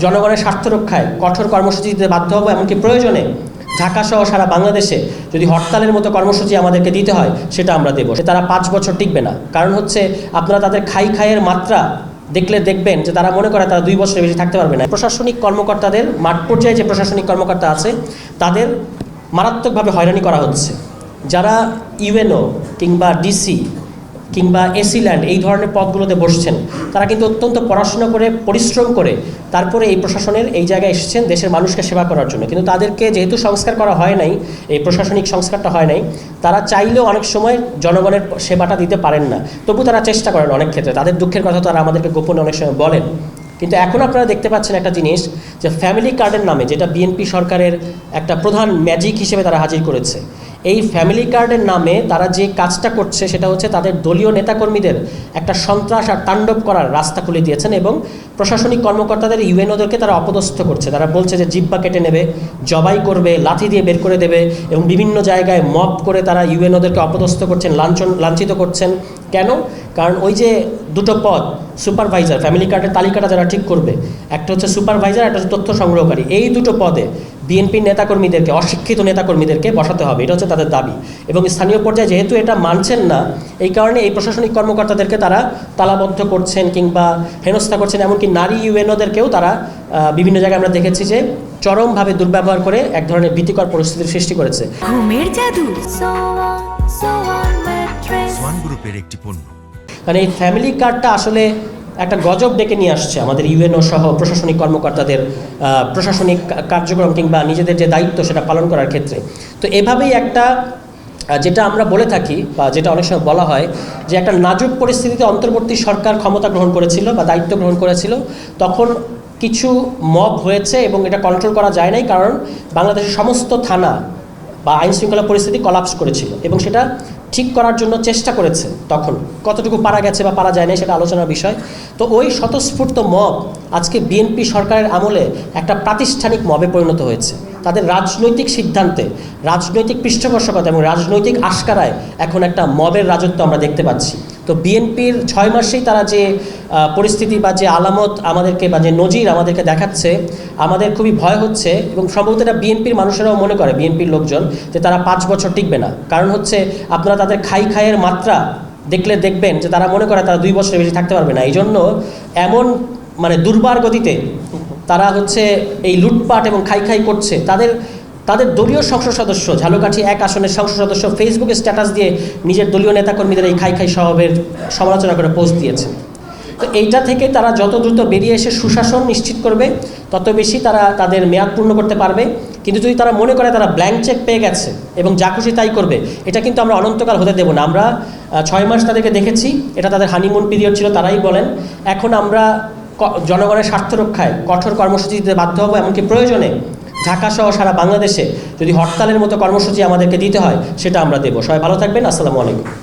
জনগণের স্বার্থ রক্ষায় কঠোর কর্মসূচি দিতে বাধ্য হবো, এমনকি প্রয়োজনে ঢাকা সহ সারা বাংলাদেশে যদি হরতালের মতো কর্মসূচি আমাদেরকে দিতে হয় সেটা আমরা দেবো। তারা 5 বছর টিকবে না, কারণ হচ্ছে আপনারা তাদের খাইয়ের মাত্রা দেখলে দেখবেন যে তারা মনে করে তারা 2 বছরের বেশি থাকতে পারবে না। প্রশাসনিক কর্মকর্তাদের, মাঠ পর্যায়ে যে প্রশাসনিক কর্মকর্তা আছে তাদের মারাত্মকভাবে হয়রানি করা হচ্ছে। যারা ইউএনও কিংবা ডিসি কিংবা এসি ল্যান্ড এই ধরনের পদগুলোতে বসছেন, তারা কিন্তু অত্যন্ত পড়াশোনা করে পরিশ্রম করে তারপরে এই প্রশাসনের এই জায়গায় এসেছেন দেশের মানুষকে সেবা করার জন্য। কিন্তু তাদেরকে যেহেতু সংস্কার করা হয় নাই, এই প্রশাসনিক সংস্কারটা হয় নাই, তারা চাইলেও অনেক সময় জনগণের সেবাটা দিতে পারেন না। তবু তারা চেষ্টা করেন অনেক ক্ষেত্রে, তাদের দুঃখের কথা তারা আমাদেরকে গোপনে অনেক সময় বলেন। কিন্তু এখন আপনারা দেখতে পাচ্ছেন একটা জিনিস, যে ফ্যামিলি কার্ডের নামে, যেটা বিএনপি সরকারের একটা প্রধান ম্যাজিক হিসেবে তারা হাজির করেছে, এই ফ্যামিলি কার্ডের নামে তারা যে কাজটা করছে সেটা হচ্ছে তাদের দলীয় নেতাকর্মীদের একটা সন্ত্রাস আর তাণ্ডব করার রাস্তা খুলে দিয়েছেন এবং প্রশাসনিক কর্মকর্তাদের ইউএনওদেরকে তারা অপদস্থ করছে। তারা বলছে যে জিহ্বা কেটে নেবে, জবাই করবে, লাথি দিয়ে বের করে দেবে এবং বিভিন্ন জায়গায় মব করে তারা ইউএনওদেরকে অপদস্থ করছেন, লাঞ্ছিত করছেন। কেন? কারণ ওই যে দুটো পদ, সুপারভাইজার, ফ্যামিলি কার্ডের তালিকাটা যারা ঠিক করবে, একটা হচ্ছে সুপারভাইজার, একটা হচ্ছে তথ্য সংগ্রহকারী, এই দুটো পদে বিএনপির নেতাকর্মীদেরকে, অশিক্ষিত নেতাকর্মীদেরকে বসাতে হবে, এটা হচ্ছে তাদের দাবি। এবং স্থানীয় পর্যায়ে যেহেতু এটা মানছেন না, এই কারণে এই প্রশাসনিক কর্মকর্তাদেরকে তারা তালাবদ্ধ করছেন কিংবা হেনস্থা করছেন। এমনকি নারী ইউএনওদেরকেও তারা বিভিন্ন জায়গায় আমরা দেখেছি যে চরমভাবে দুর্ব্যবহার করে এক ধরনের ভীতিকর পরিস্থিতির সৃষ্টি করেছে। ঘুমের জাদু সোয়ান গ্রুপের একটি পণ্য। মানে এই ফ্যামিলি কার্ডটা আসলে একটা গজব ডেকে নিয়ে আসছে আমাদের ইউএনও সহ প্রশাসনিক কর্মকর্তাদের প্রশাসনিক কার্যক্রম কিংবা নিজেদের যে দায়িত্ব সেটা পালন করার ক্ষেত্রে। তো এভাবেই একটা, যেটা আমরা বলে থাকি বা যেটা অনেক সময় বলা হয়, যে একটা নাজুক পরিস্থিতিতে অন্তর্বর্তী সরকার ক্ষমতা গ্রহণ করেছিল বা দায়িত্ব গ্রহণ করেছিল, তখন কিছু মব হয়েছে এবং এটা কন্ট্রোল করা যায় নাই, কারণ বাংলাদেশের সমস্ত থানা বা আইনশৃঙ্খলা পরিস্থিতি কলাপস করেছিল এবং সেটা ঠিক করার জন্য চেষ্টা করেছে। তখন কতটুকু পারা গেছে বা পারা যায় না সেটা আলোচনার বিষয়। তো ওই স্বতঃস্ফূর্ত মব আজকে বিএনপি সরকারের আমলে একটা প্রাতিষ্ঠানিক মবে পরিণত হয়েছে। তাদের রাজনৈতিক সিদ্ধান্তে, রাজনৈতিক পৃষ্ঠপোষকতা এবং রাজনৈতিক আশকারায় এখন একটা মবের রাজত্ব আমরা দেখতে পাচ্ছি। তো বিএনপির 6 মাসেই তারা যে পরিস্থিতি বা যে আলামত আমাদেরকে বা যে নজির আমাদেরকে দেখাচ্ছে, আমাদের খুবই ভয় হচ্ছে এবং সম্ভবত এটা বিএনপির মানুষেরাও মনে করে, বিএনপির লোকজন, যে তারা 5 বছর টিকবে না। কারণ হচ্ছে আপনারা তাদের খাইয়ের মাত্রা দেখলে দেখবেন যে তারা মনে করে তারা 2 বছরের বেশি থাকতে পারবে না। এই জন্য এমন মানে দুর্বার গতিতে তারা হচ্ছে এই লুটপাট এবং খাই করছে। তাদের দলীয় সংসদ সদস্য, ঝালকাঠি 1 আসনের সংসদ সদস্য ফেসবুকে স্ট্যাটাস দিয়ে নিজের দলীয় নেতাকর্মীদের এই খাই স্বভাবের সমালোচনা করে পোস্ট দিয়েছে। তো এইটা থেকে তারা যত দ্রুত বেরিয়ে এসে সুশাসন নিশ্চিত করবে, তত বেশি তারা তাদের মেয়াদ পূর্ণ করতে পারবে। কিন্তু যদি তারা মনে করে তারা ব্ল্যাঙ্ক চেক পেয়ে গেছে এবং যা খুশি তাই করবে, এটা কিন্তু আমরা অনন্তকাল হতে দেব না। আমরা 6 মাস তাদেরকে দেখেছি, এটা তাদের হানিমুন পিরিয়ড ছিল, তারাই বলেন। এখন আমরা জনগণের স্বার্থ রক্ষায় কঠোর কর্মসূচি দিতে বাধ্য হবো, এমনকি প্রয়োজনে ঢাকা সহ সারা বাংলাদেশে যদি হরতালের মতো কর্মসূচি আমাদেরকে দিতে হয় সেটা আমরা দেবো। সবাই ভালো থাকবেন। আসসালামু আলাইকুম।